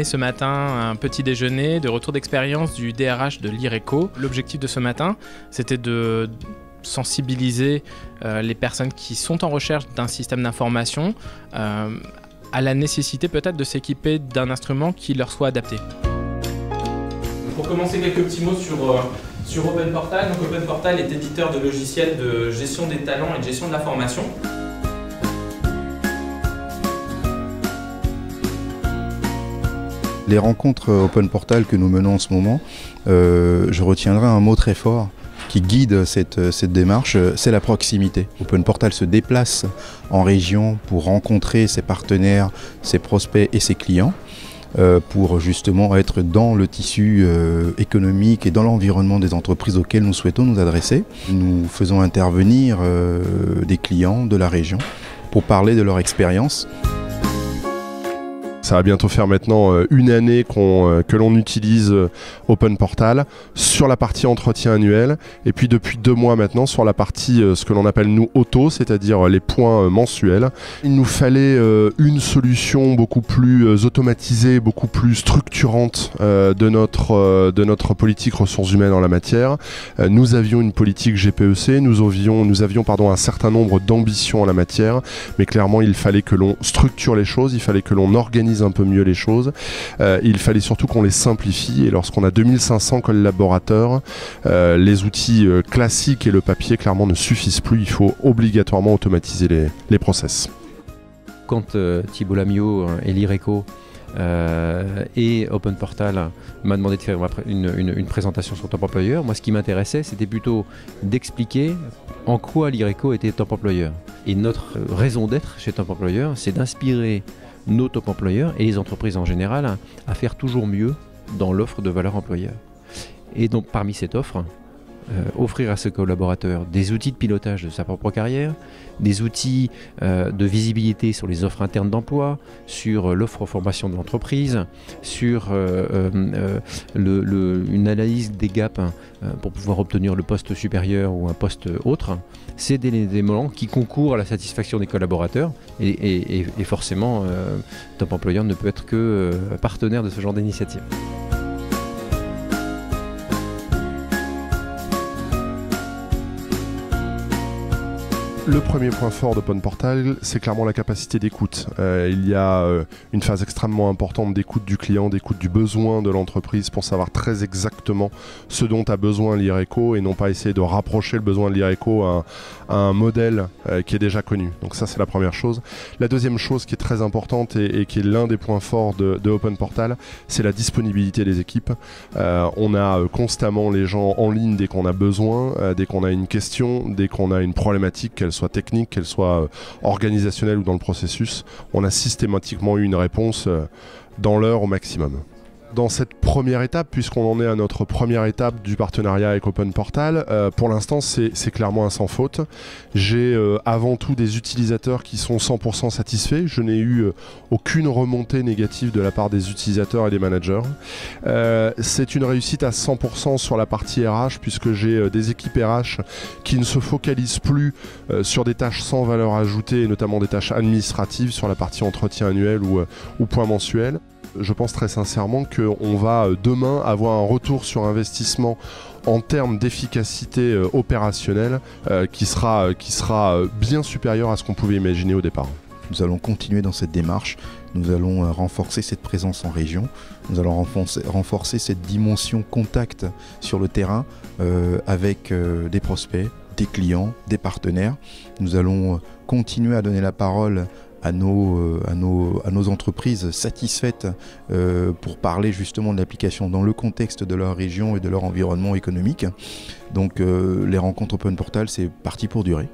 ce matin un petit déjeuner de retour d'expérience du DRH de l'IRECO. L'objectif de ce matin, c'était de sensibiliser les personnes qui sont en recherche d'un système d'information à la nécessité peut-être de s'équiper d'un instrument qui leur soit adapté. Pour commencer, quelques petits mots sur Open Portal. Donc, Open Portal est éditeur de logiciels de gestion des talents et de gestion de la formation. Les rencontres Open Portal que nous menons en ce moment, je retiendrai un mot très fort qui guide cette démarche, c'est la proximité. Open Portal se déplace en région pour rencontrer ses partenaires, ses prospects et ses clients, pour justement être dans le tissu économique et dans l'environnement des entreprises auxquelles nous souhaitons nous adresser. Nous faisons intervenir des clients de la région pour parler de leur expérience. Ça va bientôt faire maintenant une année que l'on utilise Open Portal sur la partie entretien annuel et puis depuis 2 mois maintenant sur la partie ce que l'on appelle nous auto, c'est-à-dire les points mensuels. Il nous fallait une solution beaucoup plus automatisée, beaucoup plus structurante de notre politique ressources humaines en la matière. Nous avions une politique GPEC, nous avions un certain nombre d'ambitions en la matière, mais clairement il fallait que l'on structure les choses, il fallait que l'on organise un peu mieux les choses. Il fallait surtout qu'on les simplifie et lorsqu'on a 2500 collaborateurs, les outils classiques et le papier clairement ne suffisent plus. Il faut obligatoirement automatiser les process. Quand Thibault Lamiot et l'IRECO et Open Portal m'a demandé de faire une présentation sur Top Employeur, moi ce qui m'intéressait c'était plutôt d'expliquer en quoi l'IRECO était Top Employeur. Et notre raison d'être chez Top Employeur, c'est d'inspirer nos top employeurs et les entreprises en général à faire toujours mieux dans l'offre de valeur employeur. Et donc parmi cette offre, offrir à ses collaborateurs des outils de pilotage de sa propre carrière, des outils de visibilité sur les offres internes d'emploi, sur l'offre formation de l'entreprise, sur une analyse des gaps pour pouvoir obtenir le poste supérieur ou un poste autre. C'est des éléments qui concourent à la satisfaction des collaborateurs et forcément Top Employeur ne peut être que partenaire de ce genre d'initiative. Le premier point fort d'Open Portal, c'est clairement la capacité d'écoute. Il y a une phase extrêmement importante d'écoute du client, d'écoute du besoin de l'entreprise pour savoir très exactement ce dont a besoin l'IRECO et non pas essayer de rapprocher le besoin de l'IRECO à un modèle qui est déjà connu. Donc ça, c'est la première chose. La deuxième chose qui est très importante et qui est l'un des points forts de Open Portal, c'est la disponibilité des équipes. On a constamment les gens en ligne dès qu'on a besoin, dès qu'on a une question, dès qu'on a une problématique, qu'elle soit technique, qu'elle soit organisationnelle ou dans le processus, on a systématiquement eu une réponse dans l'heure au maximum. Dans cette première étape, puisqu'on en est à notre première étape du partenariat avec Open Portal, pour l'instant c'est clairement un sans faute. J'ai avant tout des utilisateurs qui sont 100% satisfaits. Je n'ai eu aucune remontée négative de la part des utilisateurs et des managers. C'est une réussite à 100% sur la partie RH, puisque j'ai des équipes RH qui ne se focalisent plus sur des tâches sans valeur ajoutée, et notamment des tâches administratives sur la partie entretien annuel ou point mensuel. Je pense très sincèrement qu'on va demain avoir un retour sur investissement en termes d'efficacité opérationnelle qui sera bien supérieur à ce qu'on pouvait imaginer au départ. Nous allons continuer dans cette démarche, nous allons renforcer cette présence en région, nous allons renforcer cette dimension contact sur le terrain avec des prospects, des clients, des partenaires. Nous allons continuer à donner la parole à nos entreprises satisfaites pour parler justement de l'application dans le contexte de leur région et de leur environnement économique. Donc les rencontres Open Portal, c'est parti pour durer.